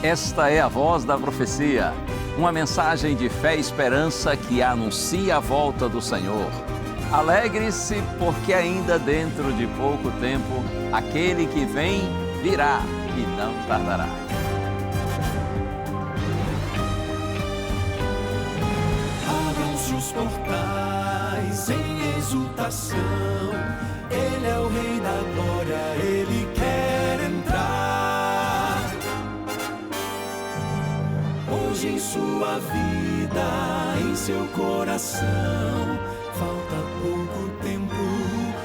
Esta é a Voz da Profecia, uma mensagem de fé e esperança que anuncia a volta do Senhor. Alegre-se, porque ainda dentro de pouco tempo, aquele que vem virá e não tardará. Abram-se os portais em exultação, Ele é o Rei da Glória, Ele quer entrar. Hoje em sua vida, em seu coração, falta pouco tempo,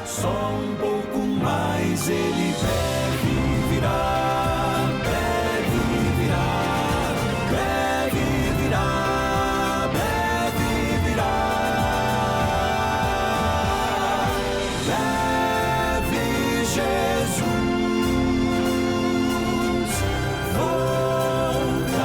só um pouco mais, Ele deve virar, deve virar, deve virar, deve virar, deve Jesus voltar.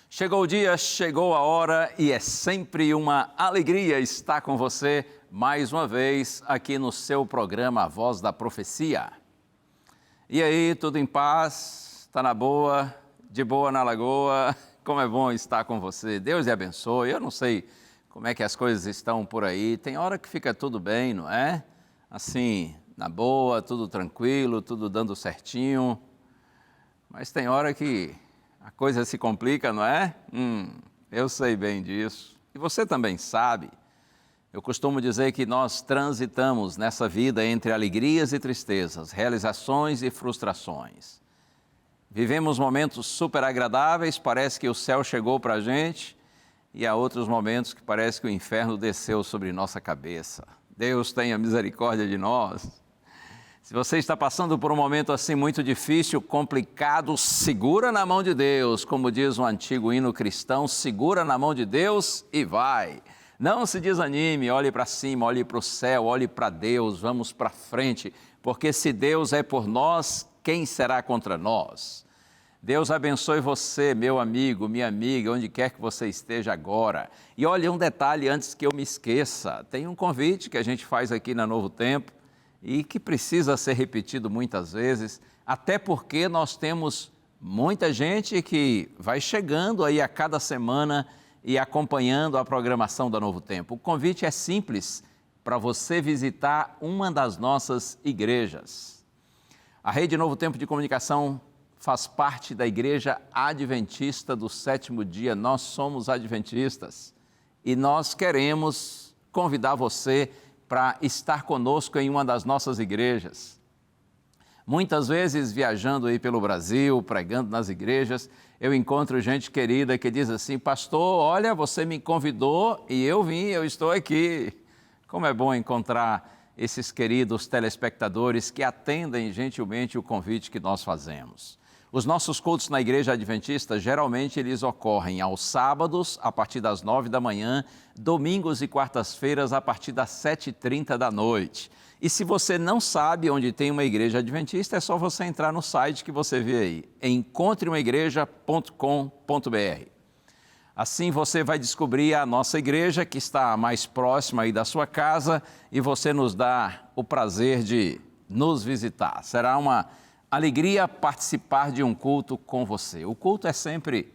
Chegou o dia, chegou a hora e é sempre uma alegria estar com você mais uma vez aqui no seu programa A Voz da Profecia. E aí, tudo em paz? Está na boa? De boa na lagoa? Como é bom estar com você. Deus lhe abençoe. Eu não sei como é que as coisas estão por aí. Tem hora que fica tudo bem, não é? Assim, na boa, tudo tranquilo, tudo dando certinho. Mas tem hora que a coisa se complica, não é? Eu sei bem disso. E você também sabe. Eu costumo dizer que nós transitamos nessa vida entre alegrias e tristezas, realizações e frustrações. Vivemos momentos super agradáveis, parece que o céu chegou para a gente, e há outros momentos que parece que o inferno desceu sobre nossa cabeça. Deus tenha misericórdia de nós. Se você está passando por um momento assim muito difícil, complicado, segura na mão de Deus. Como diz um antigo hino cristão, segura na mão de Deus e vai. Não se desanime, olhe para cima, olhe para o céu, olhe para Deus, vamos para frente. Porque se Deus é por nós, quem será contra nós? Deus abençoe você, meu amigo, minha amiga, onde quer que você esteja agora. E olha um detalhe antes que eu me esqueça. Tem um convite que a gente faz aqui na Novo Tempo, e que precisa ser repetido muitas vezes, até porque nós temos muita gente que vai chegando aí a cada semana e acompanhando a programação da Novo Tempo. O convite é simples, para você visitar uma das nossas igrejas. A Rede Novo Tempo de Comunicação faz parte da Igreja Adventista do Sétimo Dia. Nós somos adventistas e nós queremos convidar você para estar conosco em uma das nossas igrejas. Muitas vezes, viajando aí pelo Brasil, pregando nas igrejas, eu encontro gente querida que diz assim: pastor, olha, você me convidou e eu vim, eu estou aqui. Como é bom encontrar esses queridos telespectadores que atendem gentilmente o convite que nós fazemos. Os nossos cultos na Igreja Adventista, geralmente eles ocorrem aos sábados, a partir das 9 da manhã, domingos e quartas-feiras, a partir das 7h30 da noite. E se você não sabe onde tem uma igreja adventista, é só você entrar no site que você vê aí, encontreumaigreja.com.br. Assim você vai descobrir a nossa igreja, que está mais próxima aí da sua casa, e você nos dá o prazer de nos visitar. Será uma alegria participar de um culto com você. O culto é sempre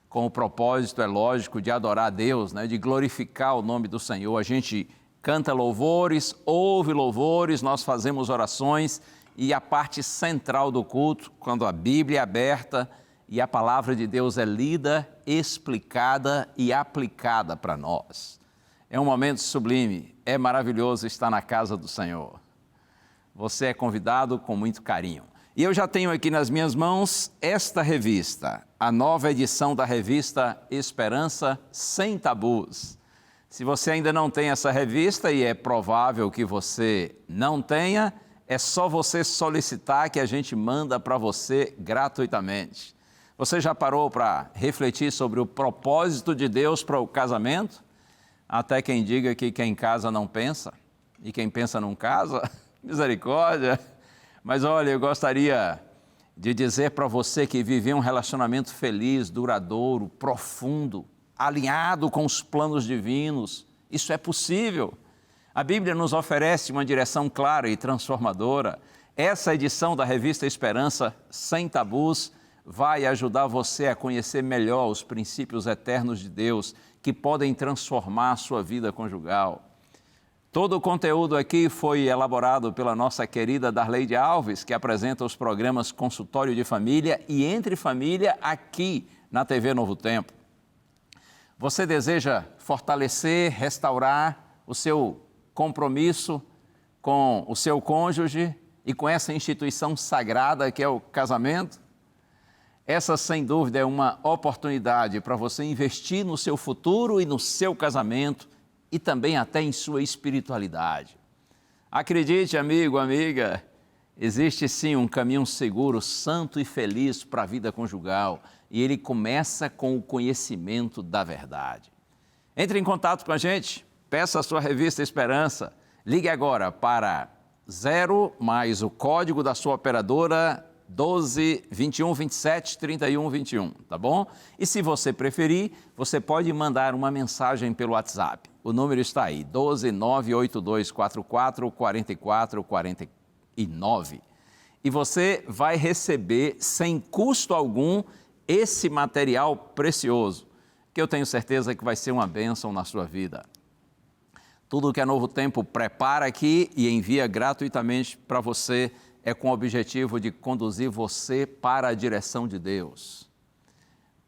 com o propósito, é lógico, de adorar a Deus, né? De glorificar o nome do Senhor. A gente canta louvores, ouve louvores, nós fazemos orações e a parte central do culto, quando a Bíblia é aberta e a palavra de Deus é lida, explicada e aplicada para nós. É um momento sublime, é maravilhoso estar na casa do Senhor. Você é convidado com muito carinho. E eu já tenho aqui nas minhas mãos esta revista, a nova edição da revista Esperança Sem Tabus. Se você ainda não tem essa revista, e é provável que você não tenha, é só você solicitar que a gente manda para você gratuitamente. Você já parou para refletir sobre o propósito de Deus para o casamento? Até quem diga que quem casa não pensa, e quem pensa não casa, misericórdia. Mas olha, eu gostaria de dizer para você que viver um relacionamento feliz, duradouro, profundo, alinhado com os planos divinos, isso é possível. A Bíblia nos oferece uma direção clara e transformadora. Essa edição da revista Esperança Sem Tabus vai ajudar você a conhecer melhor os princípios eternos de Deus que podem transformar a sua vida conjugal. Todo o conteúdo aqui foi elaborado pela nossa querida Darleide Alves, que apresenta os programas Consultório de Família e Entre Família aqui na TV Novo Tempo. Você deseja fortalecer, restaurar o seu compromisso com o seu cônjuge e com essa instituição sagrada que é o casamento? Essa, sem dúvida, é uma oportunidade para você investir no seu futuro e no seu casamento, e também até em sua espiritualidade. Acredite, amigo, amiga, existe sim um caminho seguro, santo e feliz para a vida conjugal, e ele começa com o conhecimento da verdade. Entre em contato com a gente, peça a sua revista Esperança, ligue agora para 0 mais o código da sua operadora 12 21 27 31 21, tá bom? E se você preferir, você pode mandar uma mensagem pelo WhatsApp. O número está aí, 12 98244 44 49. E você vai receber, sem custo algum, esse material precioso, que eu tenho certeza que vai ser uma bênção na sua vida. Tudo que a Novo Tempo prepara aqui e envia gratuitamente para você é com o objetivo de conduzir você para a direção de Deus.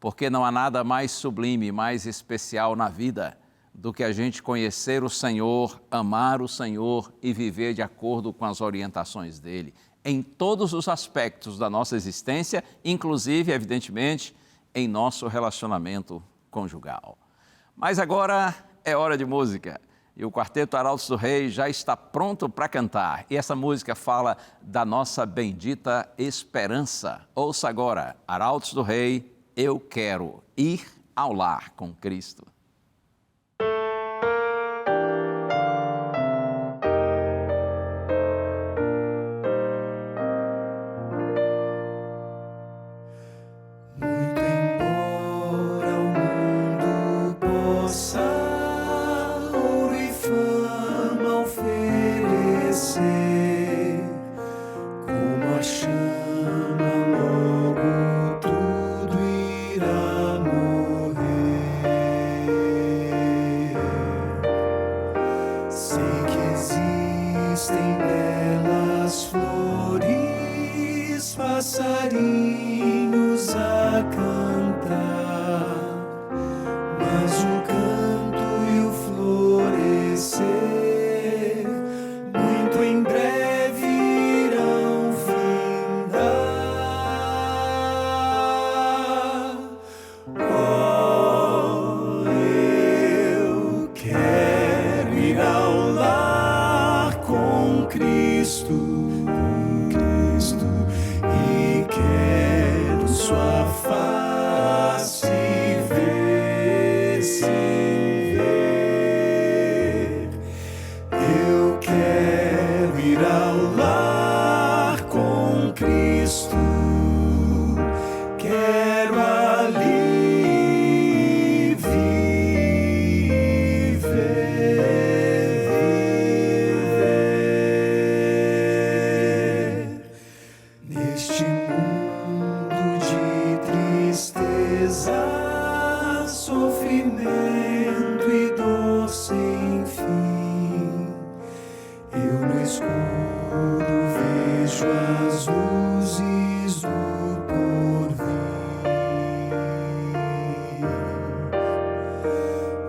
Porque não há nada mais sublime, mais especial na vida do que a gente conhecer o Senhor, amar o Senhor e viver de acordo com as orientações dEle, em todos os aspectos da nossa existência, inclusive, evidentemente, em nosso relacionamento conjugal. Mas agora é hora de música. E o Quarteto Arautos do Rei já está pronto para cantar. E essa música fala da nossa bendita esperança. Ouça agora, Arautos do Rei, Eu Quero Ir ao Lar com Cristo. Muito embora o mundo possa ouro e fama oferecer, como a chama logo tudo irá morrer. Sei que existem belas flores, passarinhos a cantar, mas o canto e o florescer muito em breve irão findar. Oh, eu quero ir ao lar com Cristo, e quero sua face ver sem ver. Eu quero ir ao lar com Cristo, quero ali viver. Neste mundo de tristeza, sofrimento e dor sem fim, eu no escuro vejo as luzes do porvir.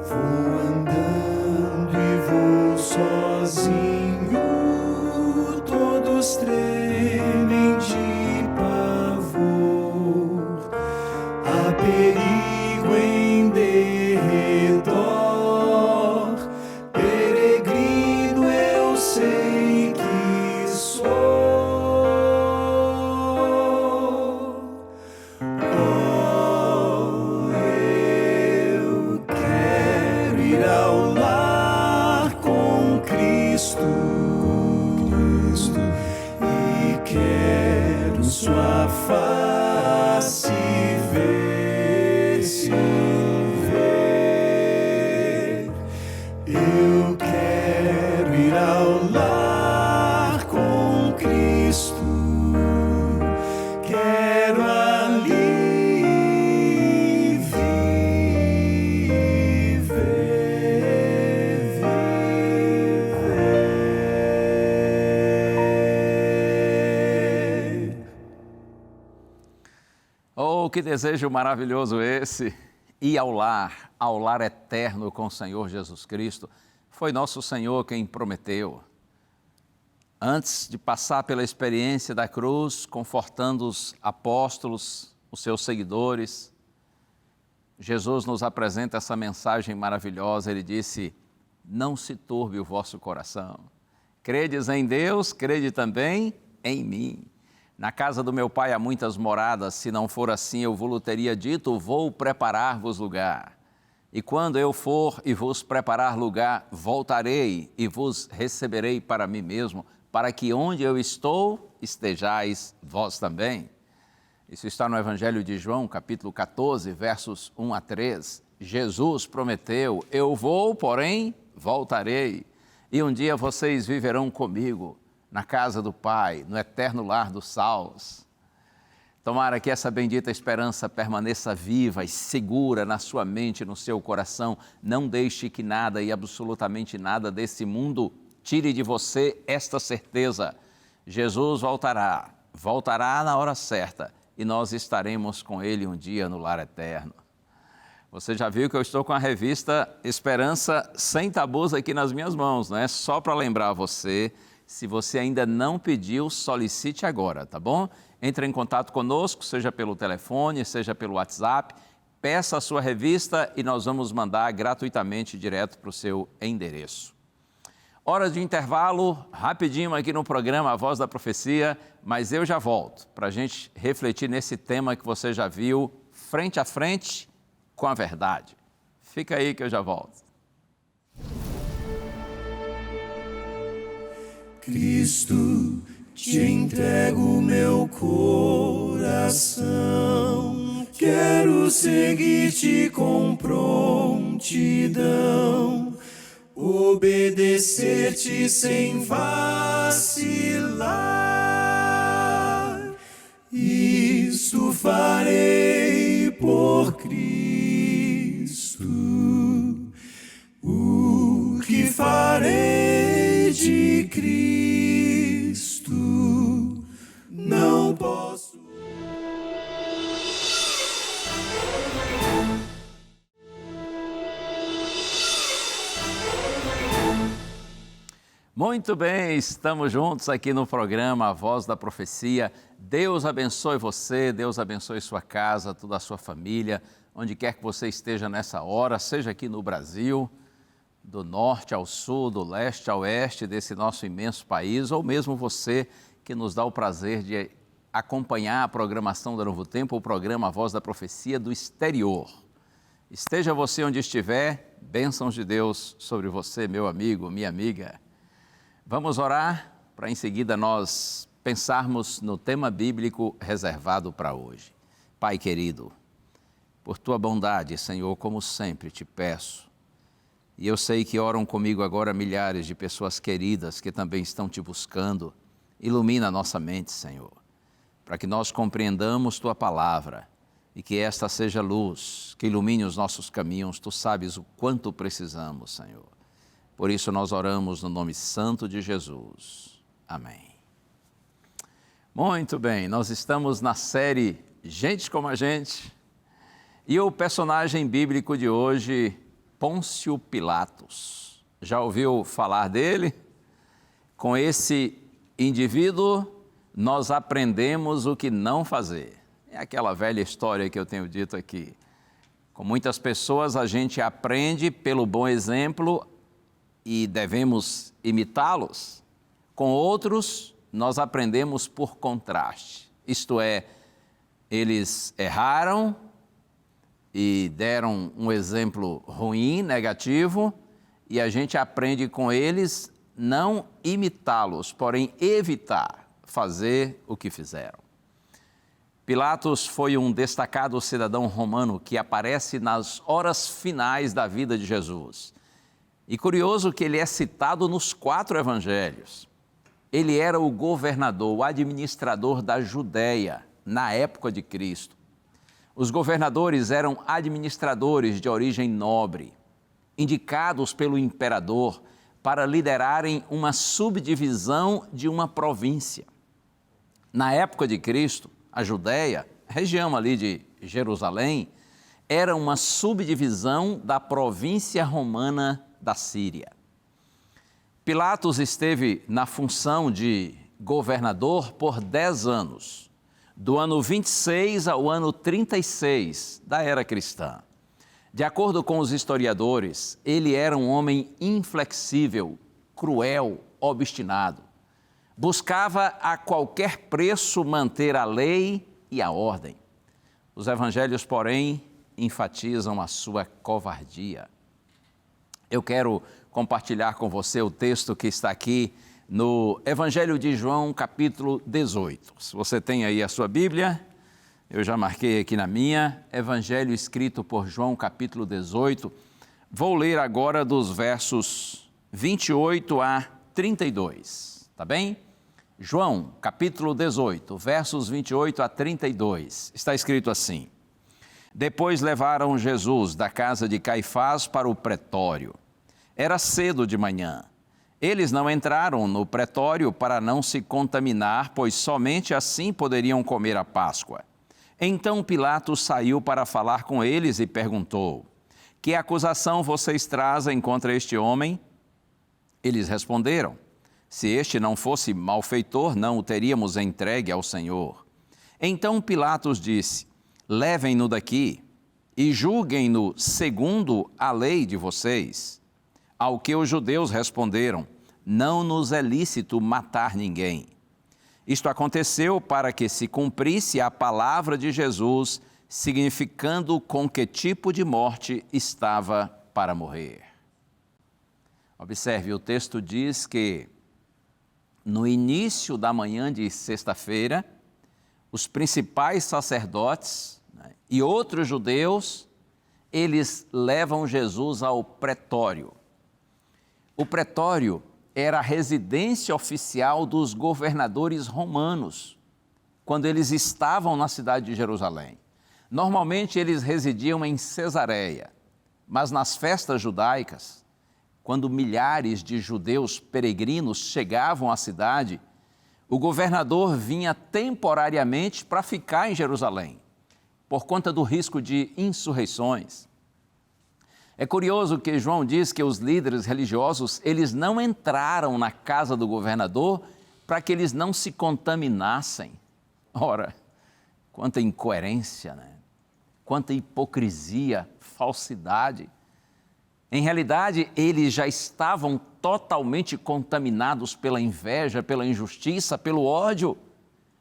Vou andando e vou sozinho, todos tremem de face ver se ver. Eu quero ir ao lar com Cristo, quero ali viver. Oh, que desejo maravilhoso esse! Ir ao lar eterno com o Senhor Jesus Cristo. Foi nosso Senhor quem prometeu. Antes de passar pela experiência da cruz, confortando os apóstolos, os seus seguidores, Jesus nos apresenta essa mensagem maravilhosa. Ele disse: não se turbe o vosso coração. Credes em Deus, crede também em mim. Na casa do meu Pai há muitas moradas, se não for assim eu vos teria dito, vou preparar-vos lugar. E quando eu for e vos preparar lugar, voltarei e vos receberei para mim mesmo, para que onde eu estou, estejais vós também. Isso está no Evangelho de João, capítulo 14, versos 1 a 3. Jesus prometeu: eu vou, porém voltarei, e um dia vocês viverão comigo na casa do Pai, no eterno lar dos salvos. Tomara que essa bendita esperança permaneça viva e segura na sua mente e no seu coração. Não deixe que nada e absolutamente nada desse mundo tire de você esta certeza. Jesus voltará na hora certa e nós estaremos com Ele um dia no lar eterno. Você já viu que eu estou com a revista Esperança Sem Tabus aqui nas minhas mãos, não é? Só para lembrar você, se você ainda não pediu, solicite agora, tá bom? Entre em contato conosco, seja pelo telefone, seja pelo WhatsApp, peça a sua revista e nós vamos mandar gratuitamente direto para o seu endereço. Hora de intervalo, rapidinho aqui no programa A Voz da Profecia, mas eu já volto para a gente refletir nesse tema que você já viu, frente a frente com a verdade. Fica aí que eu já volto. Cristo, te entrego meu coração, quero seguir-te com prontidão, obedecer-te sem vacilar. Isto farei por Cristo, o que farei de Cristo. Não posso. Muito bem, estamos juntos aqui no programa A Voz da Profecia. Deus abençoe você, Deus abençoe sua casa, toda a sua família, onde quer que você esteja nessa hora, seja aqui no Brasil, do norte ao sul, do leste ao oeste desse nosso imenso país, ou mesmo você que nos dá o prazer de acompanhar a programação da Novo Tempo, o programa A Voz da Profecia do exterior. Esteja você onde estiver, bênçãos de Deus sobre você, meu amigo, minha amiga. Vamos orar para em seguida nós pensarmos no tema bíblico reservado para hoje. Pai querido, por tua bondade, Senhor, como sempre te peço, e eu sei que oram comigo agora milhares de pessoas queridas que também estão te buscando. Ilumina a nossa mente, Senhor, para que nós compreendamos tua palavra e que esta seja luz, que ilumine os nossos caminhos. Tu sabes o quanto precisamos, Senhor. Por isso nós oramos no nome santo de Jesus. Amém. Muito bem, nós estamos na série Gente como a Gente e o personagem bíblico de hoje, Pôncio Pilatos. Já ouviu falar dele? Com esse indivíduo, nós aprendemos o que não fazer. É aquela velha história que eu tenho dito aqui. Com muitas pessoas, a gente aprende pelo bom exemplo e devemos imitá-los. Com outros, nós aprendemos por contraste. Isto é, eles erraram e deram um exemplo ruim, negativo, e a gente aprende com eles não imitá-los, porém evitar fazer o que fizeram. Pilatos foi um destacado cidadão romano que aparece nas horas finais da vida de Jesus. E curioso que ele é citado nos 4 evangelhos. Ele era o governador, o administrador da Judéia na época de Cristo. Os governadores eram administradores de origem nobre, indicados pelo imperador para liderarem uma subdivisão de uma província. Na época de Cristo, a Judéia, região ali de Jerusalém, era uma subdivisão da província romana da Síria. Pilatos esteve na função de governador por 10 anos, do ano 26 ao ano 36 da era cristã. De acordo com os historiadores, ele era um homem inflexível, cruel, obstinado. Buscava a qualquer preço manter a lei e a ordem. Os evangelhos, porém, enfatizam a sua covardia. Eu quero compartilhar com você o texto que está aqui no Evangelho de João, capítulo 18. Se você tem aí a sua Bíblia, eu já marquei aqui na minha, Evangelho escrito por João, capítulo 18. Vou ler agora dos versos 28 a 32, tá bem? João, capítulo 18, versos 28 a 32. Está escrito assim: Depois levaram Jesus da casa de Caifás para o pretório. Era cedo de manhã. Eles não entraram no pretório para não se contaminar, pois somente assim poderiam comer a Páscoa. Então Pilatos saiu para falar com eles e perguntou: Que acusação vocês trazem contra este homem? Eles responderam: Se este não fosse malfeitor, não o teríamos entregue ao Senhor. Então Pilatos disse: Levem-no daqui e julguem-no segundo a lei de vocês. Ao que os judeus responderam: Não nos é lícito matar ninguém. Isto aconteceu para que se cumprisse a palavra de Jesus, significando com que tipo de morte estava para morrer. Observe, o texto diz que no início da manhã de sexta-feira, os principais sacerdotes, e outros judeus, eles levam Jesus ao pretório. O pretório era a residência oficial dos governadores romanos, quando eles estavam na cidade de Jerusalém. Normalmente eles residiam em Cesareia, mas nas festas judaicas, quando milhares de judeus peregrinos chegavam à cidade, o governador vinha temporariamente para ficar em Jerusalém, por conta do risco de insurreições. É curioso que João diz que os líderes religiosos, eles não entraram na casa do governador para que eles não se contaminassem. Ora, quanta incoerência, né? Quanta hipocrisia, falsidade. Em realidade, eles já estavam totalmente contaminados pela inveja, pela injustiça, pelo ódio,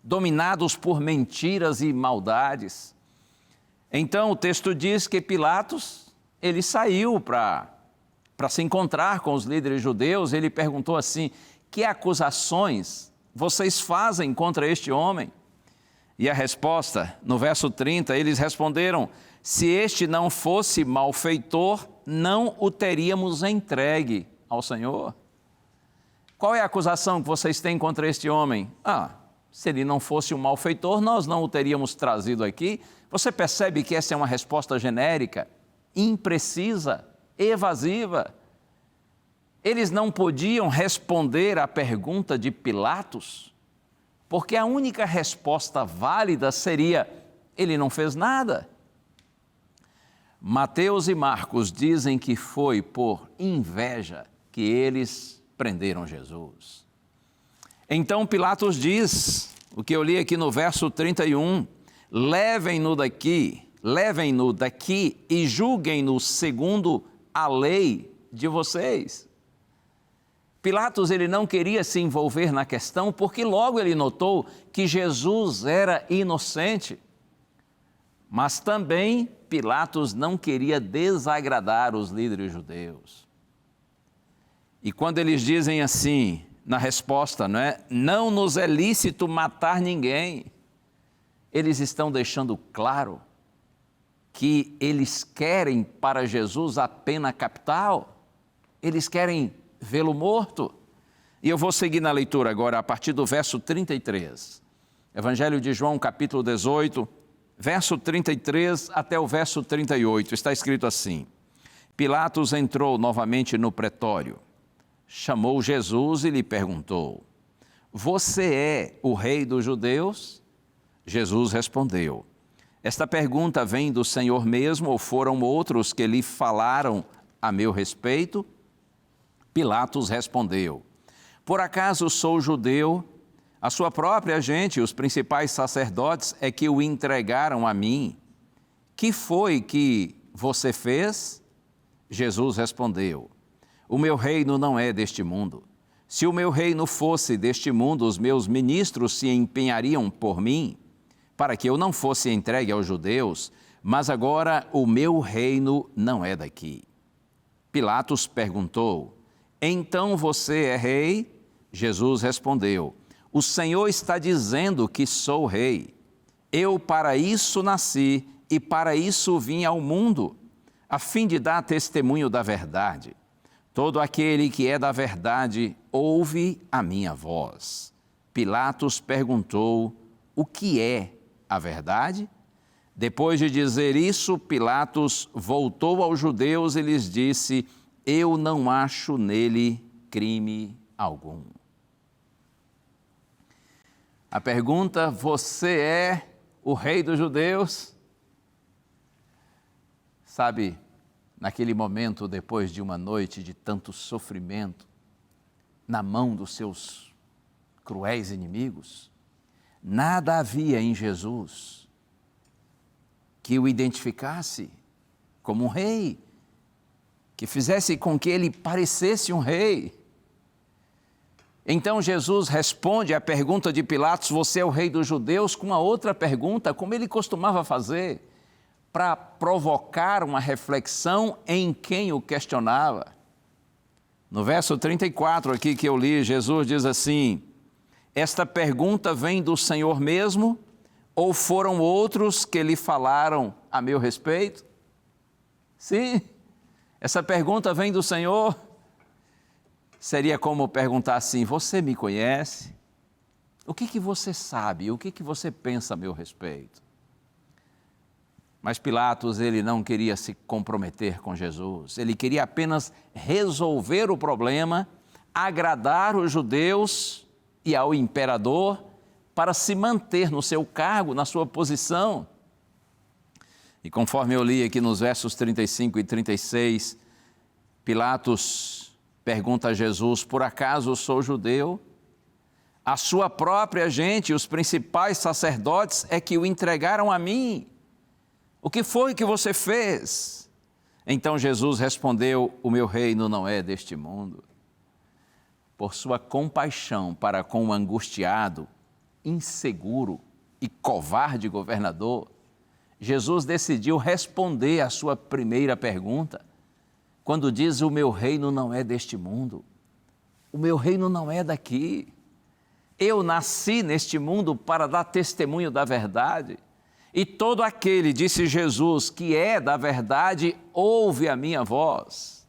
dominados por mentiras e maldades. Então, o texto diz que Pilatos, ele saiu para se encontrar com os líderes judeus. Ele perguntou assim: que acusações vocês fazem contra este homem? E a resposta, no verso 30, eles responderam: se este não fosse malfeitor, não o teríamos entregue ao Senhor. Qual é a acusação que vocês têm contra este homem? Se ele não fosse um malfeitor, nós não o teríamos trazido aqui. Você percebe que essa é uma resposta genérica, imprecisa, evasiva. Eles não podiam responder à pergunta de Pilatos, porque a única resposta válida seria: ele não fez nada. Mateus e Marcos dizem que foi por inveja que eles prenderam Jesus. Então Pilatos diz, o que eu li aqui no verso 31, levem-no daqui e julguem-no segundo a lei de vocês. Pilatos, ele não queria se envolver na questão, porque logo ele notou que Jesus era inocente. Mas também Pilatos não queria desagradar os líderes judeus. E quando eles dizem assim, na resposta, não nos é lícito matar ninguém. eles estão deixando claro que eles querem para Jesus a pena capital, eles querem vê-lo morto. E eu vou seguir na leitura agora, a partir do verso 33. Evangelho de João, capítulo 18, verso 33 até o verso 38. Está escrito assim: Pilatos entrou novamente no pretório, chamou Jesus e lhe perguntou: Você é o rei dos judeus? Jesus respondeu: Esta pergunta vem do Senhor mesmo ou foram outros que lhe falaram a meu respeito? Pilatos respondeu: Por acaso sou judeu? A sua própria gente, os principais sacerdotes, é que o entregaram a mim. Que foi que você fez? Jesus respondeu: O meu reino não é deste mundo. Se o meu reino fosse deste mundo, os meus ministros se empenhariam por mim, para que eu não fosse entregue aos judeus, mas agora o meu reino não é daqui. Pilatos perguntou: Então você é rei? Jesus respondeu: O Senhor está dizendo que sou rei. Eu para isso nasci e para isso vim ao mundo, a fim de dar testemunho da verdade. Todo aquele que é da verdade ouve a minha voz. Pilatos perguntou: O que é a verdade? Depois de dizer isso, Pilatos voltou aos judeus e lhes disse: Eu não acho nele crime algum. A pergunta: Você é o rei dos judeus? Sabe, naquele momento, depois de uma noite de tanto sofrimento, na mão dos seus cruéis inimigos, nada havia em Jesus que o identificasse como um rei, que fizesse com que ele parecesse um rei. Então Jesus responde à pergunta de Pilatos: Você é o rei dos judeus? Com uma outra pergunta, como ele costumava fazer, para provocar uma reflexão em quem o questionava. No verso 34 aqui que eu li, Jesus diz assim: Esta pergunta vem do Senhor mesmo ou foram outros que lhe falaram a meu respeito? Sim, essa pergunta vem do Senhor. Seria como perguntar assim: Você me conhece? O que você sabe? O que você pensa a meu respeito? Mas Pilatos, ele não queria se comprometer com Jesus. Ele queria apenas resolver o problema, agradar os judeus e ao imperador para se manter no seu cargo, na sua posição. E conforme eu li aqui nos versos 35 e 36, Pilatos pergunta a Jesus: Por acaso sou judeu? A sua própria gente, os principais sacerdotes, é que o entregaram a mim. O que foi que você fez? Então Jesus respondeu: O meu reino não é deste mundo. Por sua compaixão para com o angustiado, inseguro e covarde governador, Jesus decidiu responder à sua primeira pergunta, quando diz: O meu reino não é deste mundo, o meu reino não é daqui. Eu nasci neste mundo para dar testemunho da verdade, e todo aquele, disse Jesus, que é da verdade, ouve a minha voz.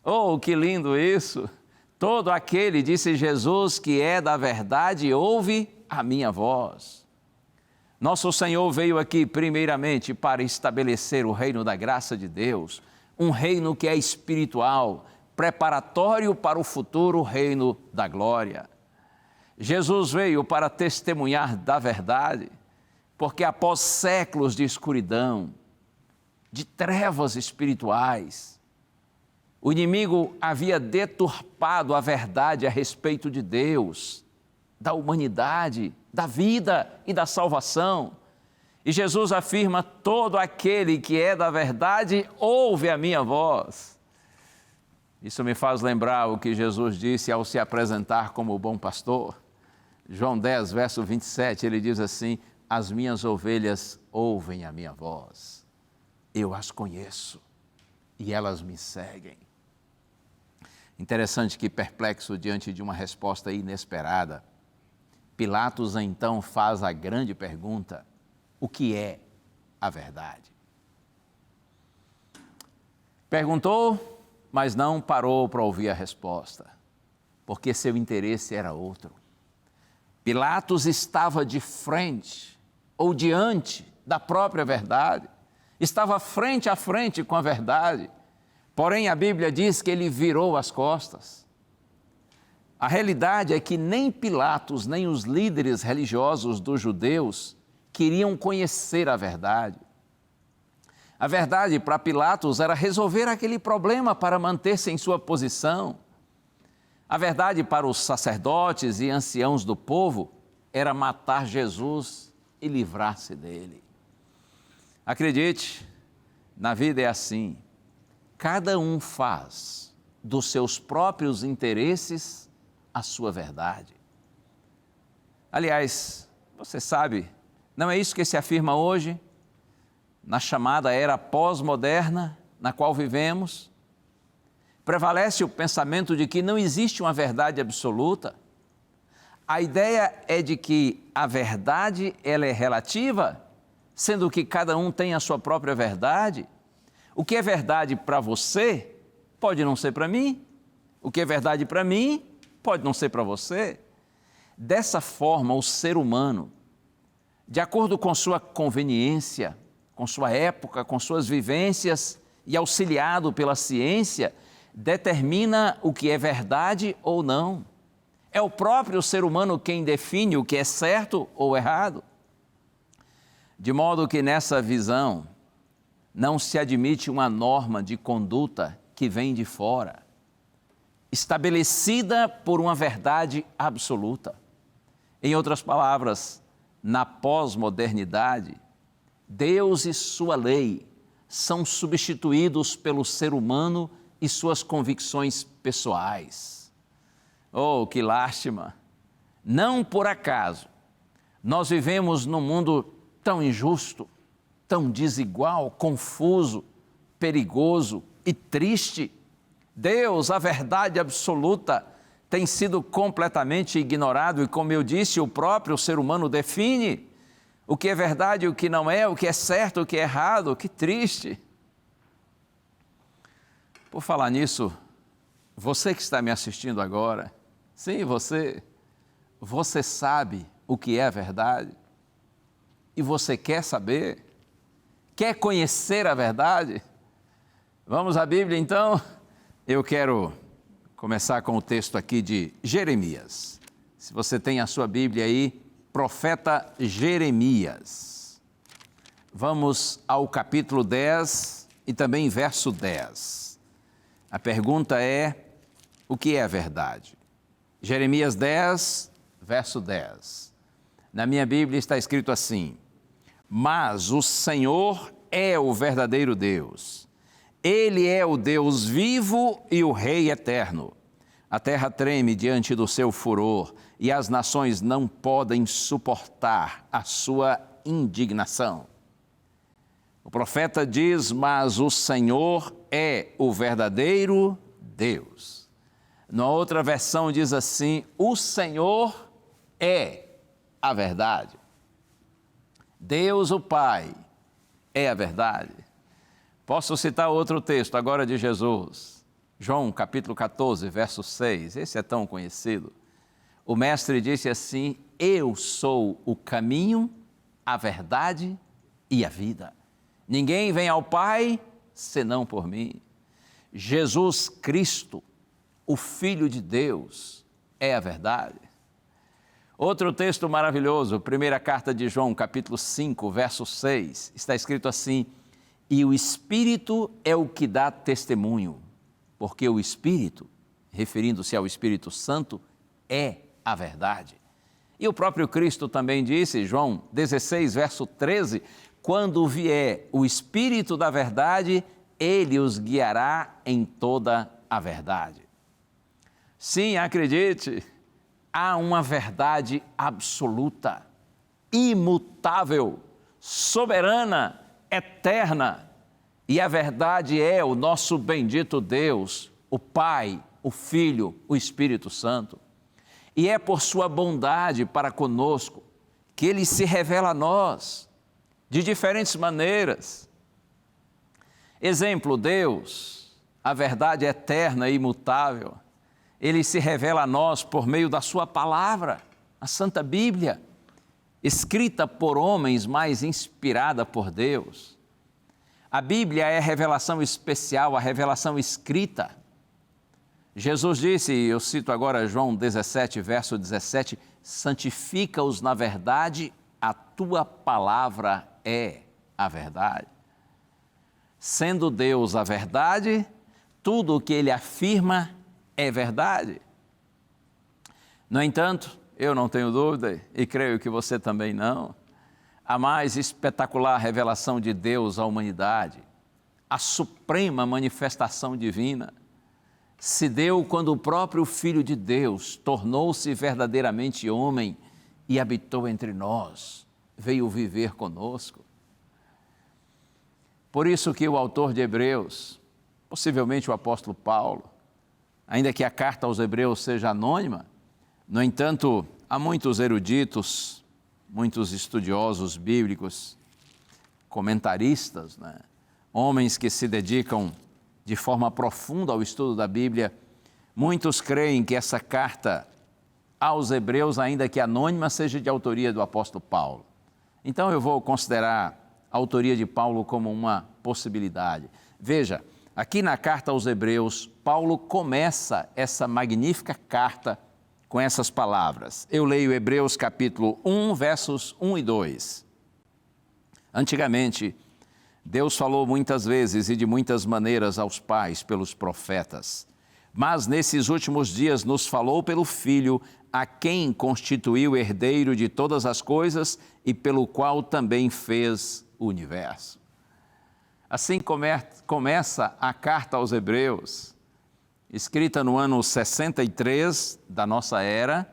Oh, que lindo isso! Todo aquele, disse Jesus, que é da verdade, ouve a minha voz. Nosso Senhor veio aqui primeiramente para estabelecer o reino da graça de Deus, um reino que é espiritual, preparatório para o futuro reino da glória. Jesus veio para testemunhar da verdade, porque após séculos de escuridão, de trevas espirituais, o inimigo havia deturpado a verdade a respeito de Deus, da humanidade, da vida e da salvação. E Jesus afirma: todo aquele que é da verdade ouve a minha voz. Isso me faz lembrar o que Jesus disse ao se apresentar como o bom pastor. João 10, verso 27, ele diz assim: As minhas ovelhas ouvem a minha voz. Eu as conheço e elas me seguem. Interessante que, perplexo diante de uma resposta inesperada, Pilatos então faz a grande pergunta: o que é a verdade. Perguntou, mas não parou para ouvir a resposta, porque seu interesse era outro. Pilatos estava de frente ou diante da própria verdade, estava frente a frente com a verdade, porém a Bíblia diz que ele virou as costas. A realidade é que nem Pilatos, nem os líderes religiosos dos judeus queriam conhecer a verdade. A verdade para Pilatos era resolver aquele problema para manter-se em sua posição. A verdade para os sacerdotes e anciãos do povo era matar Jesus e livrar-se dele. Acredite, na vida é assim. Cada um faz dos seus próprios interesses a sua verdade. Aliás, você sabe, não é isso que se afirma hoje, na chamada era pós-moderna, na qual vivemos? Prevalece o pensamento de que não existe uma verdade absoluta. A ideia é de que a verdade ela é relativa, sendo que cada um tem a sua própria verdade. O que é verdade para você pode não ser para mim. O que é verdade para mim pode não ser para você. Dessa forma, o ser humano, de acordo com sua conveniência, com sua época, com suas vivências e auxiliado pela ciência, determina o que é verdade ou não. É o próprio ser humano quem define o que é certo ou errado. De modo que nessa visão não se admite uma norma de conduta que vem de fora, estabelecida por uma verdade absoluta. Em outras palavras, na pós-modernidade, Deus e sua lei são substituídos pelo ser humano e suas convicções pessoais. Oh, que lástima! Não por acaso nós vivemos num mundo tão injusto, tão desigual, confuso, perigoso e triste. Deus, a verdade absoluta, tem sido completamente ignorado e, como eu disse, o próprio ser humano define o que é verdade e o que não é, o que é certo, o que é errado. Que triste! Por falar nisso, você que está me assistindo agora, sim, você sabe o que é a verdade? E você quer saber? Quer conhecer a verdade? Vamos à Bíblia então? Eu quero começar com o texto aqui de Jeremias. Se você tem a sua Bíblia aí, profeta Jeremias. Vamos ao capítulo 10 e também verso 10. A pergunta é, o que é a verdade? Jeremias 10, verso 10. Na minha Bíblia está escrito assim: mas o Senhor é o verdadeiro Deus. Ele é o Deus vivo e o Rei eterno. A terra treme diante do seu furor e as nações não podem suportar a sua indignação. O profeta diz, mas o Senhor é o verdadeiro Deus. Na outra versão diz assim, o Senhor é a verdade. Deus o Pai é a verdade. Posso citar outro texto agora de Jesus, João capítulo 14, verso 6, esse é tão conhecido. O mestre disse assim, eu sou o caminho, a verdade e a vida. Ninguém vem ao Pai senão por mim. Jesus Cristo, o Filho de Deus, é a verdade. Outro texto maravilhoso, primeira carta de João, capítulo 5, verso 6, está escrito assim, e o Espírito é o que dá testemunho, porque o Espírito, referindo-se ao Espírito Santo, é a verdade. E o próprio Cristo também disse, João 16, verso 13, quando vier o Espírito da verdade, ele os guiará em toda a verdade. Sim, acredite, há uma verdade absoluta, imutável, soberana, eterna, e a verdade é o nosso bendito Deus, o Pai, o Filho, o Espírito Santo. E é por sua bondade para conosco que Ele se revela a nós. de diferentes maneiras. Exemplo, Deus, a verdade eterna e imutável, Ele se revela a nós por meio da sua palavra, a Santa Bíblia, escrita por homens, mas inspirada por Deus. A Bíblia é a revelação especial, a revelação escrita. Jesus disse, e eu cito agora João 17, verso 17, santifica-os na verdade, a tua palavra é a verdade. Sendo Deus a verdade, tudo o que Ele afirma é verdade. No entanto, eu não tenho dúvida, e creio que você também não, a mais espetacular revelação de Deus à humanidade, a suprema manifestação divina, se deu quando o próprio Filho de Deus tornou-se verdadeiramente homem e habitou entre nós, veio viver conosco. Por isso que o autor de Hebreus, possivelmente o apóstolo Paulo, ainda que a carta aos Hebreus seja anônima, no entanto, há muitos eruditos, muitos estudiosos bíblicos, comentaristas, homens que se dedicam de forma profunda ao estudo da Bíblia, muitos creem que essa carta aos Hebreus, ainda que anônima, seja de autoria do apóstolo Paulo. Então eu vou considerar a autoria de Paulo como uma possibilidade. Veja, aqui na carta aos Hebreus, Paulo começa essa magnífica carta com essas palavras. Eu leio Hebreus capítulo 1, versos 1 e 2. Antigamente, Deus falou muitas vezes e de muitas maneiras aos pais pelos profetas, mas nesses últimos dias nos falou pelo Filho, a quem constituiu herdeiro de todas as coisas e pelo qual também fez o universo. Assim começa a carta aos Hebreus, escrita no ano 63 da nossa era,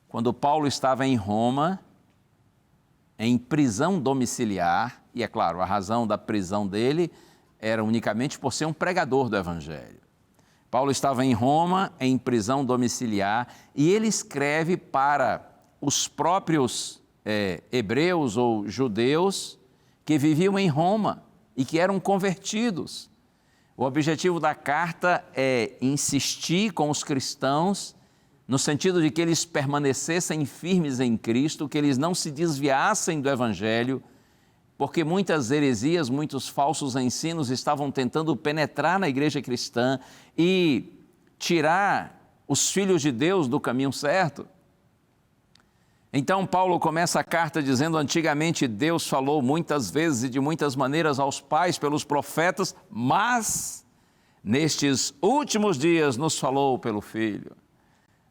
quando Paulo estava em Roma, em prisão domiciliar, e é claro, a razão da prisão dele era unicamente por ser um pregador do Evangelho. Paulo estava em Roma, em prisão domiciliar, e ele escreve para os próprios hebreus ou judeus que viviam em Roma e que eram convertidos. O objetivo da carta é insistir com os cristãos no sentido de que eles permanecessem firmes em Cristo, que eles não se desviassem do Evangelho, porque muitas heresias, muitos falsos ensinos estavam tentando penetrar na igreja cristã e tirar os filhos de Deus do caminho certo. Então Paulo começa a carta dizendo, antigamente Deus falou muitas vezes e de muitas maneiras aos pais pelos profetas, mas nestes últimos dias nos falou pelo Filho.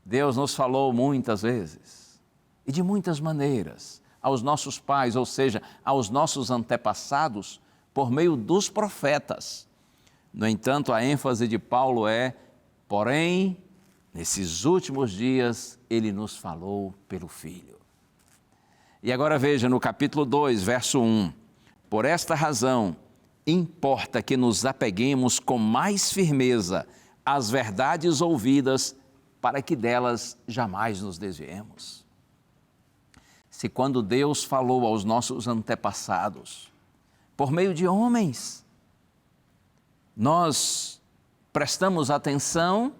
Deus nos falou muitas vezes e de muitas maneiras aos nossos pais, ou seja, aos nossos antepassados, por meio dos profetas. No entanto, a ênfase de Paulo é, porém, nesses últimos dias, ele nos falou pelo Filho. E agora veja no capítulo 2, verso 1, por esta razão, importa que nos apeguemos com mais firmeza às verdades ouvidas, para que delas jamais nos desviemos. Se quando Deus falou aos nossos antepassados, por meio de homens, nós prestamos atenção,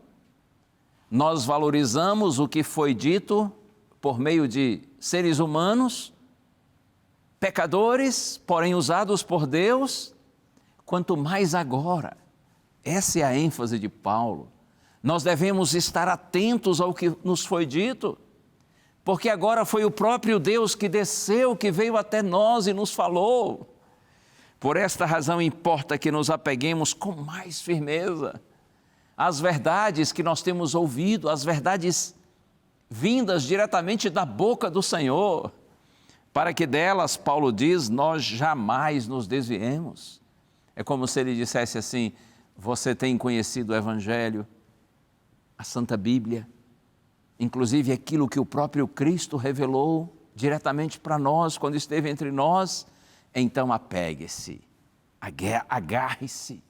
nós valorizamos o que foi dito por meio de seres humanos, pecadores, porém usados por Deus, quanto mais agora, essa é a ênfase de Paulo, nós devemos estar atentos ao que nos foi dito, porque agora foi o próprio Deus que desceu, que veio até nós e nos falou. Por esta razão importa que nos apeguemos com mais firmeza às verdades que nós temos ouvido, às verdades vindas diretamente da boca do Senhor, para que delas, Paulo diz, nós jamais nos desviemos. É como se ele dissesse assim, você tem conhecido o Evangelho, a Santa Bíblia, inclusive aquilo que o próprio Cristo revelou diretamente para nós, quando esteve entre nós, então apegue-se, agarre-se,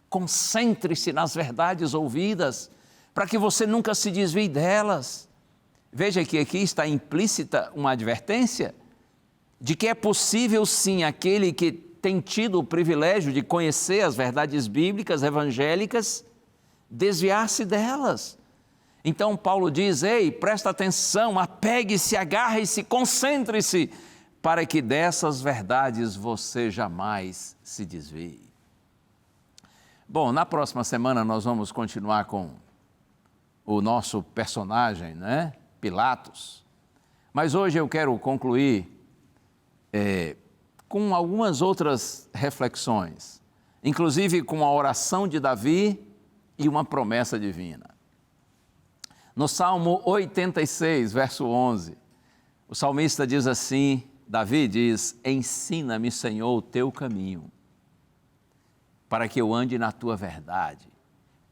concentre-se nas verdades ouvidas, para que você nunca se desvie delas. Veja que aqui está implícita uma advertência, de que é possível sim aquele que tem tido o privilégio de conhecer as verdades bíblicas, evangélicas, desviar-se delas. Então Paulo diz, ei, presta atenção, apegue-se, agarre-se, concentre-se, para que dessas verdades você jamais se desvie. Bom, na próxima semana nós vamos continuar com o nosso personagem, né? Pilatos. Mas hoje eu quero concluir com algumas outras reflexões, inclusive com a oração de Davi e uma promessa divina. No Salmo 86, verso 11, o salmista diz assim, Davi diz, ensina-me, Senhor, o teu caminho, para que eu ande na tua verdade.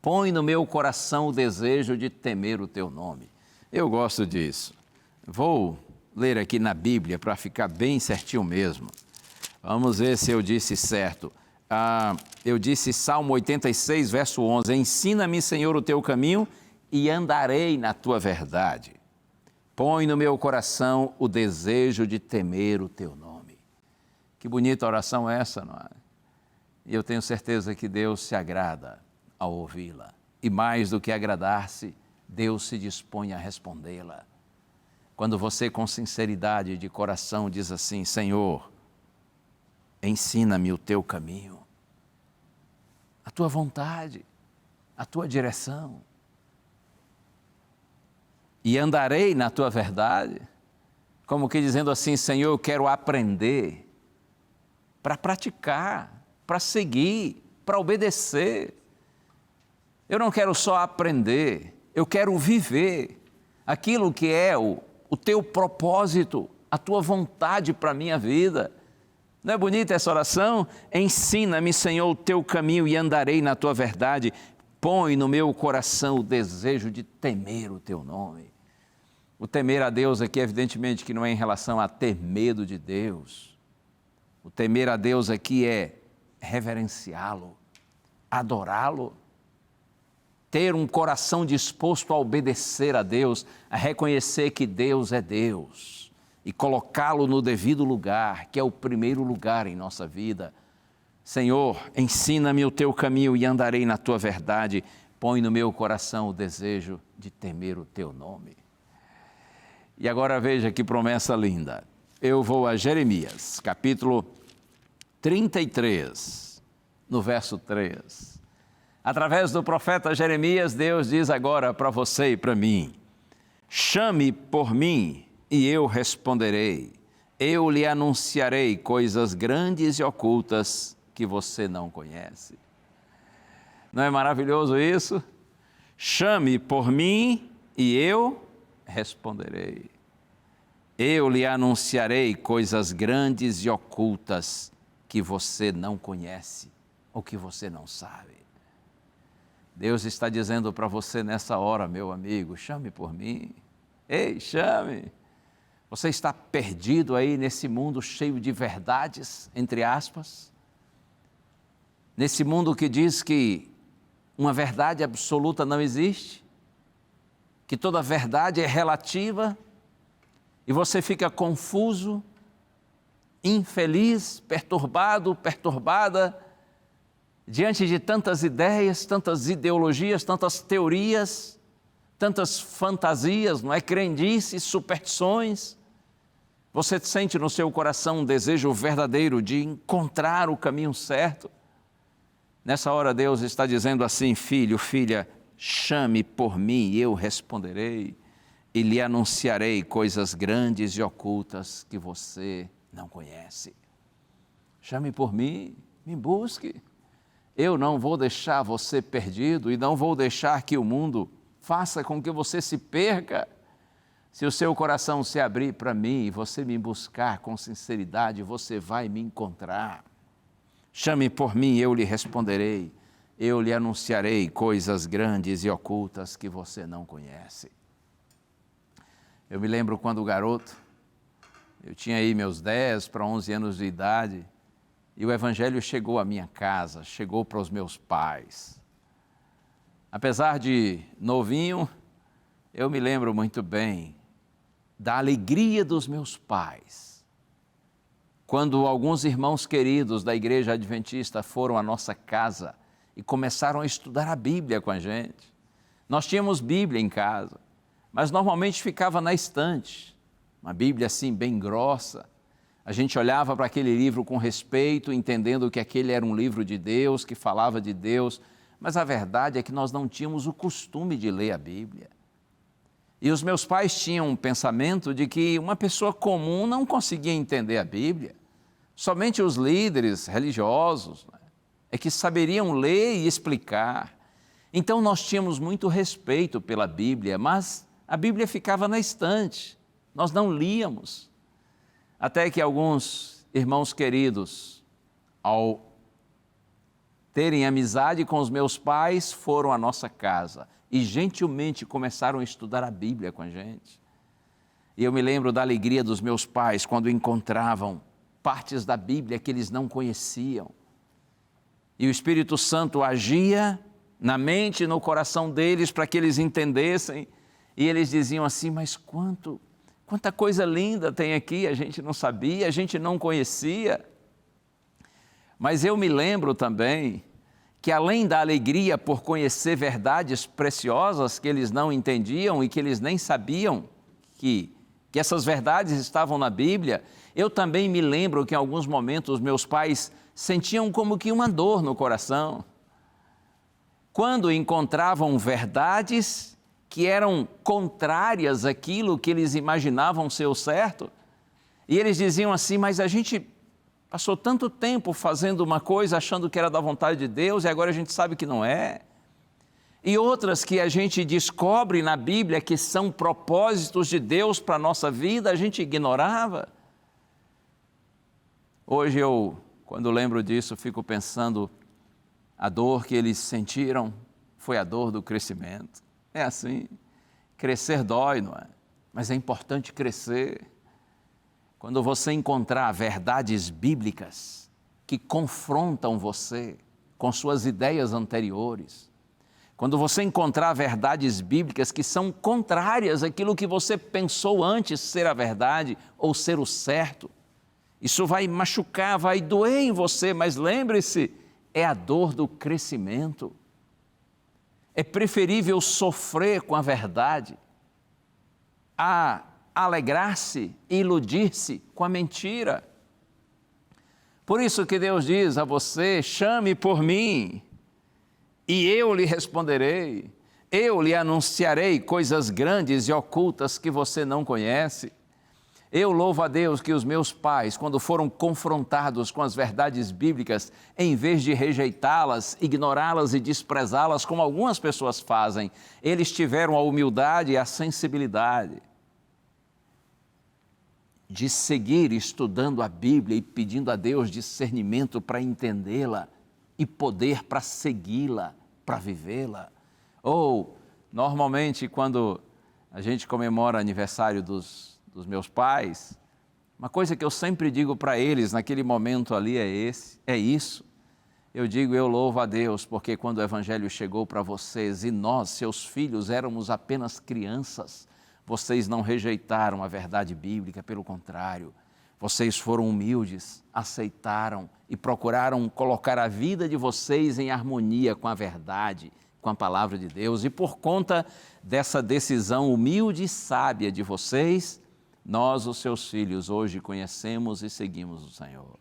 Põe no meu coração o desejo de temer o teu nome. Eu gosto disso. Vou ler aqui na Bíblia para ficar bem certinho mesmo. Vamos ver se eu disse certo. Eu disse Salmo 86, verso 11. Ensina-me, Senhor, o teu caminho e andarei na tua verdade. Põe no meu coração o desejo de temer o teu nome. Que bonita oração é essa, não é? E eu tenho certeza que Deus se agrada ao ouvi-la. E mais do que agradar-se, Deus se dispõe a respondê-la. Quando você, com sinceridade de coração, diz assim, Senhor, ensina-me o teu caminho, a tua vontade, a tua direção. E andarei na tua verdade, como que dizendo assim, Senhor, eu quero aprender para praticar, para seguir, para obedecer. Eu não quero só aprender, eu quero viver aquilo que é o teu propósito, a tua vontade para a minha vida. Não é bonita essa oração? Ensina-me, Senhor, o teu caminho e andarei na tua verdade. Põe no meu coração o desejo de temer o teu nome. O temer a Deus aqui, evidentemente, que não é em relação a ter medo de Deus. O temer a Deus aqui é reverenciá-lo, adorá-lo, ter um coração disposto a obedecer a Deus, a reconhecer que Deus é Deus e colocá-lo no devido lugar, que é o primeiro lugar em nossa vida. Senhor, ensina-me o teu caminho e andarei na tua verdade. Põe no meu coração o desejo de temer o teu nome. E agora veja que promessa linda. Eu vou a Jeremias, capítulo 33, no verso 3. Através do profeta Jeremias, Deus diz agora para você e para mim, chame por mim e eu responderei. Eu lhe anunciarei coisas grandes e ocultas que você não conhece. Não é maravilhoso isso? Chame por mim e eu responderei. Eu lhe anunciarei coisas grandes e ocultas que você não conhece ou que você não sabe. Deus está dizendo para você nessa hora, meu amigo, chame por mim. Ei, chame. Você está perdido aí nesse mundo cheio de verdades, entre aspas. Nesse mundo que diz que uma verdade absoluta não existe, que toda verdade é relativa, e você fica confuso, infeliz, perturbado, perturbada, diante de tantas ideias, tantas ideologias, tantas teorias, tantas fantasias, não é? Crendices, superstições. Você sente no seu coração um desejo verdadeiro de encontrar o caminho certo. Nessa hora Deus está dizendo assim, filho, filha, chame por mim e eu responderei e lhe anunciarei coisas grandes e ocultas que você não conhece. Chame por mim, me busque. Eu não vou deixar você perdido e não vou deixar que o mundo faça com que você se perca. Se o seu coração se abrir para mim e você me buscar com sinceridade, você vai me encontrar. Chame por mim, eu lhe responderei. Eu lhe anunciarei coisas grandes e ocultas que você não conhece. Eu me lembro quando garoto, eu tinha aí meus 10 para 11 anos de idade, e o Evangelho chegou à minha casa, chegou para os meus pais. Apesar de novinho, eu me lembro muito bem da alegria dos meus pais quando alguns irmãos queridos da Igreja Adventista foram à nossa casa e começaram a estudar a Bíblia com a gente. Nós tínhamos Bíblia em casa, mas normalmente ficava na estante, uma Bíblia assim bem grossa. A gente olhava para aquele livro com respeito, entendendo que aquele era um livro de Deus, que falava de Deus, mas a verdade é que nós não tínhamos o costume de ler a Bíblia. E os meus pais tinham um pensamento de que uma pessoa comum não conseguia entender a Bíblia. Somente os líderes religiosos é que saberiam ler e explicar. Então nós tínhamos muito respeito pela Bíblia, mas a Bíblia ficava na estante, nós não líamos. Até que alguns irmãos queridos, ao terem amizade com os meus pais, foram à nossa casa e gentilmente começaram a estudar a Bíblia com a gente. E eu me lembro da alegria dos meus pais quando encontravam partes da Bíblia que eles não conheciam. E o Espírito Santo agia na mente e no coração deles para que eles entendessem. E eles diziam assim, mas quanta coisa linda tem aqui, a gente não sabia, a gente não conhecia. Mas eu me lembro também que além da alegria por conhecer verdades preciosas que eles não entendiam e que eles nem sabiam que essas verdades estavam na Bíblia, eu também me lembro que em alguns momentos meus pais sentiam como que uma dor no coração, quando encontravam verdades que eram contrárias àquilo que eles imaginavam ser o certo, e eles diziam assim, mas a gente passou tanto tempo fazendo uma coisa achando que era da vontade de Deus e agora a gente sabe que não é. E outras que a gente descobre na Bíblia que são propósitos de Deus para a nossa vida, a gente ignorava. Hoje eu, quando lembro disso, fico pensando, a dor que eles sentiram foi a dor do crescimento. É assim, crescer dói, não é? Mas é importante crescer. Quando você encontrar verdades bíblicas que confrontam você com suas ideias anteriores, quando você encontrar verdades bíblicas que são contrárias àquilo que você pensou antes ser a verdade ou ser o certo, isso vai machucar, vai doer em você, mas lembre-se, é a dor do crescimento. É preferível sofrer com a verdade a alegrar-se, iludir-se com a mentira. Por isso que Deus diz a você, chame por mim e eu lhe responderei, eu lhe anunciarei coisas grandes e ocultas que você não conhece. Eu louvo a Deus que os meus pais, quando foram confrontados com as verdades bíblicas, em vez de rejeitá-las, ignorá-las e desprezá-las, como algumas pessoas fazem, eles tiveram a humildade e a sensibilidade de seguir estudando a Bíblia e pedindo a Deus discernimento para entendê-la e poder para segui-la, para vivê-la. Ou, normalmente, quando a gente comemora aniversário dos meus pais, uma coisa que eu sempre digo para eles naquele momento ali é isso. Eu digo, eu louvo a Deus, porque quando o Evangelho chegou para vocês e nós, seus filhos, éramos apenas crianças, vocês não rejeitaram a verdade bíblica, pelo contrário, vocês foram humildes, aceitaram e procuraram colocar a vida de vocês em harmonia com a verdade, com a palavra de Deus. E por conta dessa decisão humilde e sábia de vocês, nós, os seus filhos, hoje conhecemos e seguimos o Senhor.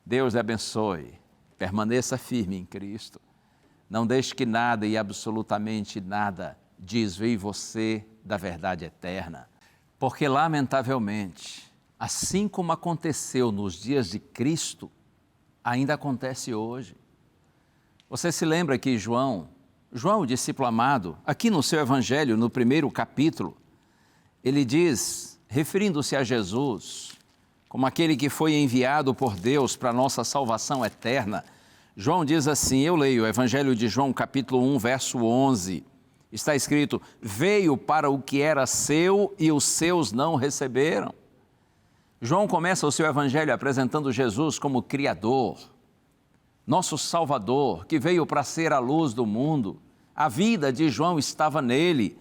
Deus lhe abençoe, permaneça firme em Cristo. Não deixe que nada e absolutamente nada desvie você da verdade eterna. Porque, lamentavelmente, assim como aconteceu nos dias de Cristo, ainda acontece hoje. Você se lembra que João, o discípulo amado, aqui no seu Evangelho, no primeiro capítulo, ele diz, referindo-se a Jesus, como aquele que foi enviado por Deus para a nossa salvação eterna, João diz assim, eu leio o Evangelho de João, capítulo 1, verso 11, está escrito, veio para o que era seu e os seus não receberam. João começa o seu Evangelho apresentando Jesus como Criador, nosso Salvador, que veio para ser a luz do mundo. A vida de João estava nele.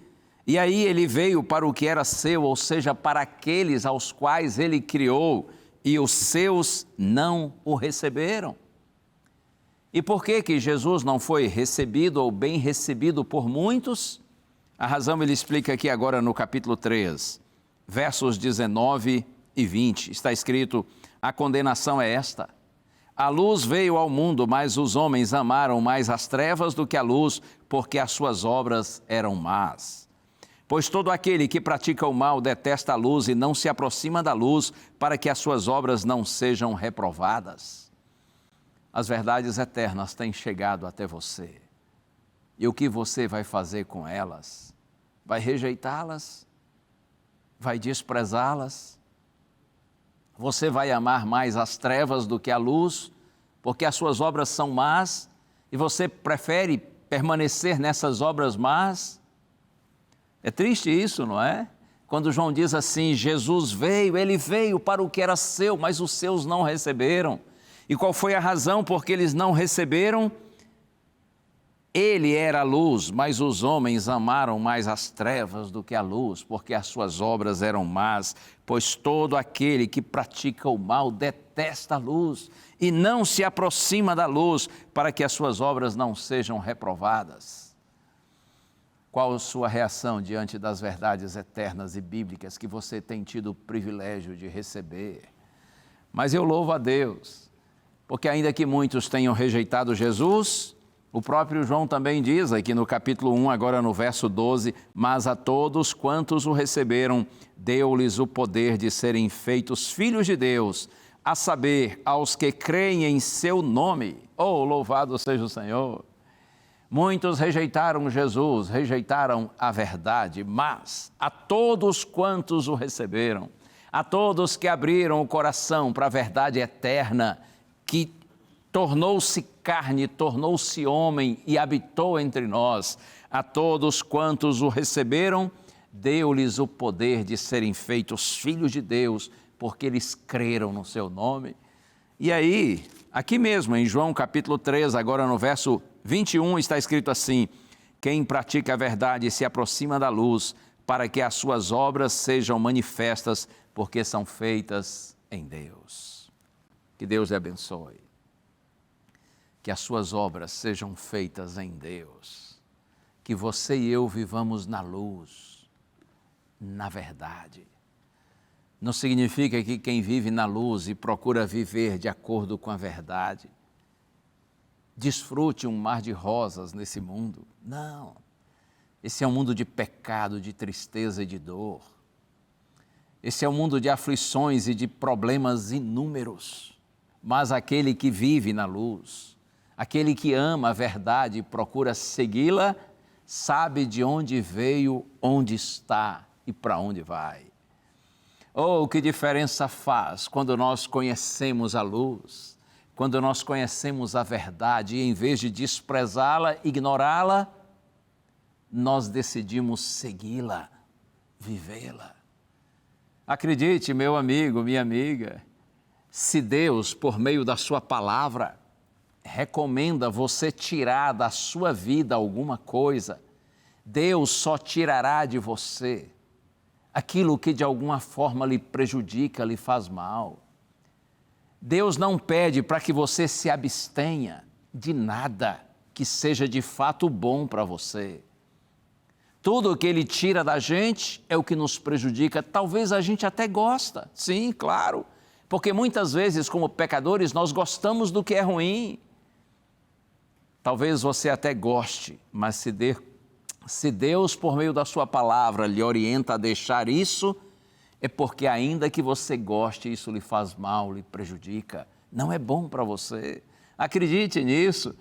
E aí ele veio para o que era seu, ou seja, para aqueles aos quais ele criou, e os seus não o receberam. E por que Jesus não foi recebido ou bem recebido por muitos? A razão ele explica aqui agora no capítulo 3, versos 19 e 20. Está escrito: a condenação é esta: a luz veio ao mundo, mas os homens amaram mais as trevas do que a luz, porque as suas obras eram más. Pois todo aquele que pratica o mal detesta a luz e não se aproxima da luz, para que as suas obras não sejam reprovadas. As verdades eternas têm chegado até você. E o que você vai fazer com elas? Vai rejeitá-las? Vai desprezá-las? Você vai amar mais as trevas do que a luz, porque as suas obras são más, e você prefere permanecer nessas obras más? É triste isso, não é? Quando João diz assim: Jesus veio, ele veio para o que era seu, mas os seus não receberam. E qual foi a razão por que eles não receberam? Ele era a luz, mas os homens amaram mais as trevas do que a luz, porque as suas obras eram más. Pois todo aquele que pratica o mal detesta a luz e não se aproxima da luz, para que as suas obras não sejam reprovadas. Qual a sua reação diante das verdades eternas e bíblicas que você tem tido o privilégio de receber? Mas eu louvo a Deus, porque ainda que muitos tenham rejeitado Jesus, o próprio João também diz aqui no capítulo 1, agora no verso 12, mas a todos quantos o receberam, deu-lhes o poder de serem feitos filhos de Deus, a saber, aos que creem em seu nome. Oh, louvado seja o Senhor! Muitos rejeitaram Jesus, rejeitaram a verdade, mas a todos quantos o receberam, a todos que abriram o coração para a verdade eterna, que tornou-se carne, tornou-se homem e habitou entre nós, a todos quantos o receberam, deu-lhes o poder de serem feitos filhos de Deus, porque eles creram no seu nome. E aí, aqui mesmo em João capítulo 3, agora no verso 21, está escrito assim: quem pratica a verdade se aproxima da luz, para que as suas obras sejam manifestas, porque são feitas em Deus. Que Deus lhe abençoe. Que as suas obras sejam feitas em Deus. Que você e eu vivamos na luz, na verdade. Não significa que quem vive na luz e procura viver de acordo com a verdade desfrute um mar de rosas nesse mundo. Não. Esse é um mundo de pecado, de tristeza e de dor. Esse é um mundo de aflições e de problemas inúmeros. Mas aquele que vive na luz, aquele que ama a verdade e procura segui-la, sabe de onde veio, onde está e para onde vai. Oh, que diferença faz quando nós conhecemos a luz, quando nós conhecemos a verdade e em vez de desprezá-la, ignorá-la, nós decidimos segui-la, vivê-la. Acredite, meu amigo, minha amiga, se Deus, por meio da sua palavra, recomenda você tirar da sua vida alguma coisa, Deus só tirará de você aquilo que de alguma forma lhe prejudica, lhe faz mal. Deus não pede para que você se abstenha de nada que seja de fato bom para você. Tudo o que Ele tira da gente é o que nos prejudica. Talvez a gente até gosta, sim, claro, porque muitas vezes como pecadores nós gostamos do que é ruim. Talvez você até goste, mas se Deus, por meio da sua palavra, lhe orienta a deixar isso, é porque ainda que você goste, isso lhe faz mal, lhe prejudica, não é bom para você. Acredite nisso.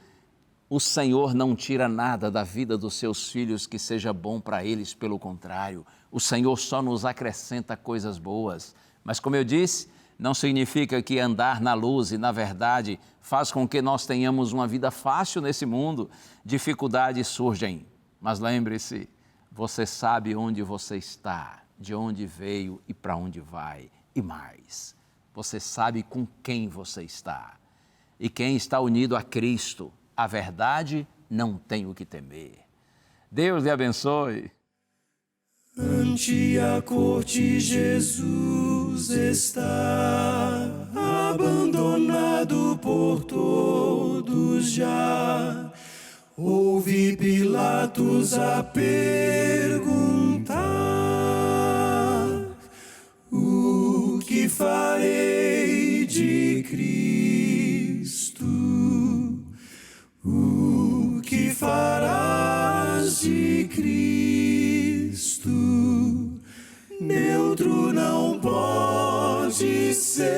O Senhor não tira nada da vida dos seus filhos que seja bom para eles, pelo contrário, o Senhor só nos acrescenta coisas boas. Mas como eu disse, não significa que andar na luz e na verdade faz com que nós tenhamos uma vida fácil nesse mundo. Dificuldades surgem, mas lembre-se, você sabe onde você está, de onde veio e para onde vai. E mais, você sabe com quem você está. E quem está unido a Cristo, a verdade, não tem o que temer. Deus lhe abençoe. Ante a corte, Jesus Jesus está abandonado por todos já. Ouvi Pilatos a perguntar: o que farei de Cristo? O que farás de Cristo? Neutro não pode ser.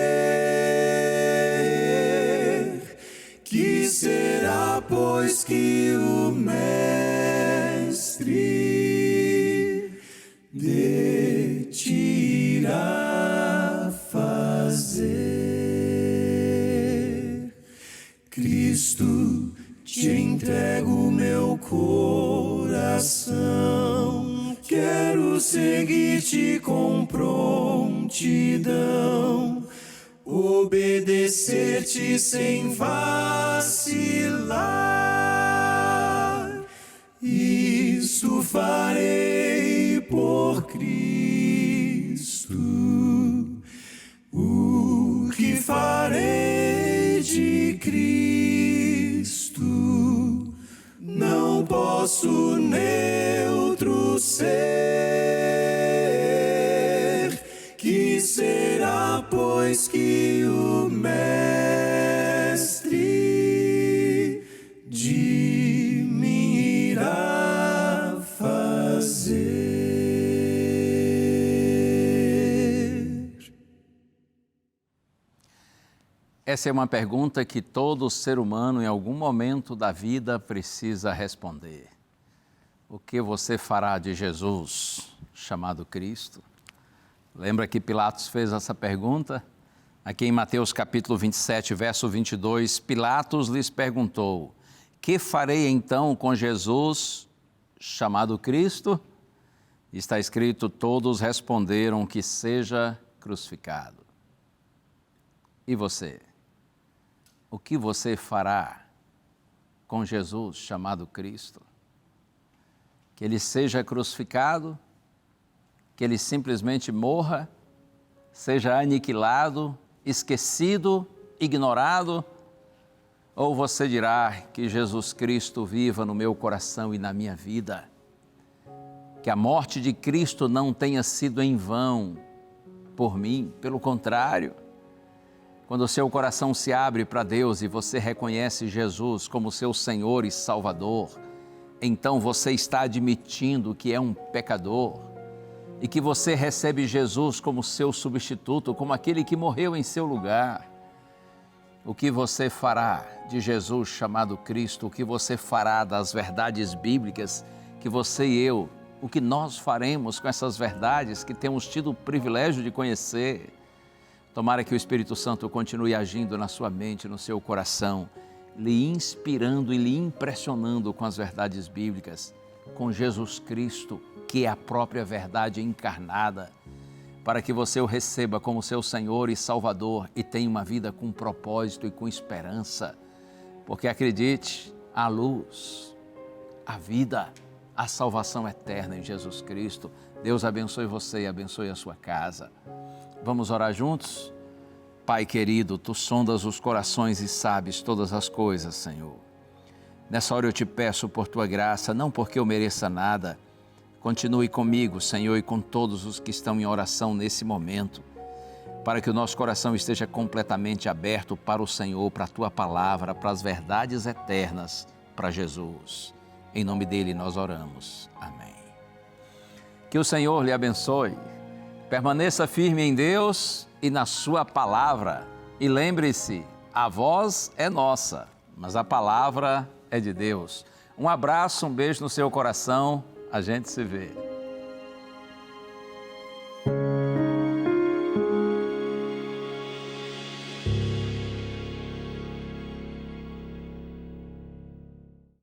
Que será, pois, que o Mestre de ti irá fazer? Cristo, te entrego meu coração, quero seguir-te com prontidão, obedecer-te sem vacilar. Isso farei por Cristo. O que farei de Cristo? Não posso neutro ser. Que será, pois, que o Mestre de mim irá fazer? Essa é uma pergunta que todo ser humano, em algum momento da vida, precisa responder. O que você fará de Jesus, chamado Cristo? Lembra que Pilatos fez essa pergunta? Aqui em Mateus capítulo 27, verso 22, Pilatos lhes perguntou: que farei então com Jesus, chamado Cristo? Está escrito: todos responderam que seja crucificado. E você? O que você fará com Jesus, chamado Cristo? Que ele seja crucificado? Que ele simplesmente morra, seja aniquilado, esquecido, ignorado? Ou você dirá que Jesus Cristo viva no meu coração e na minha vida? Que a morte de Cristo não tenha sido em vão por mim, pelo contrário. Quando o seu coração se abre para Deus e você reconhece Jesus como seu Senhor e Salvador, então você está admitindo que é um pecador e que você recebe Jesus como seu substituto, como aquele que morreu em seu lugar. O que você fará de Jesus chamado Cristo? O que você fará das verdades bíblicas que você e eu, o que nós faremos com essas verdades que temos tido o privilégio de conhecer? Tomara que o Espírito Santo continue agindo na sua mente, no seu coração, lhe inspirando e lhe impressionando com as verdades bíblicas, com Jesus Cristo, que é a própria verdade encarnada, para que você o receba como seu Senhor e Salvador e tenha uma vida com propósito e com esperança. Porque acredite, a luz, a vida, a salvação eterna em Jesus Cristo. Deus abençoe você e abençoe a sua casa. Vamos orar juntos? Pai querido, Tu sondas os corações e sabes todas as coisas, Senhor. Nessa hora eu te peço por Tua graça, não porque eu mereça nada. Continue comigo, Senhor, e com todos os que estão em oração nesse momento, para que o nosso coração esteja completamente aberto para o Senhor, para a Tua palavra, para as verdades eternas, para Jesus. Em nome dEle nós oramos. Amém. Que o Senhor lhe abençoe. Permaneça firme em Deus e na sua palavra. E lembre-se, a voz é nossa, mas a palavra é de Deus. Um abraço, um beijo no seu coração. A gente se vê.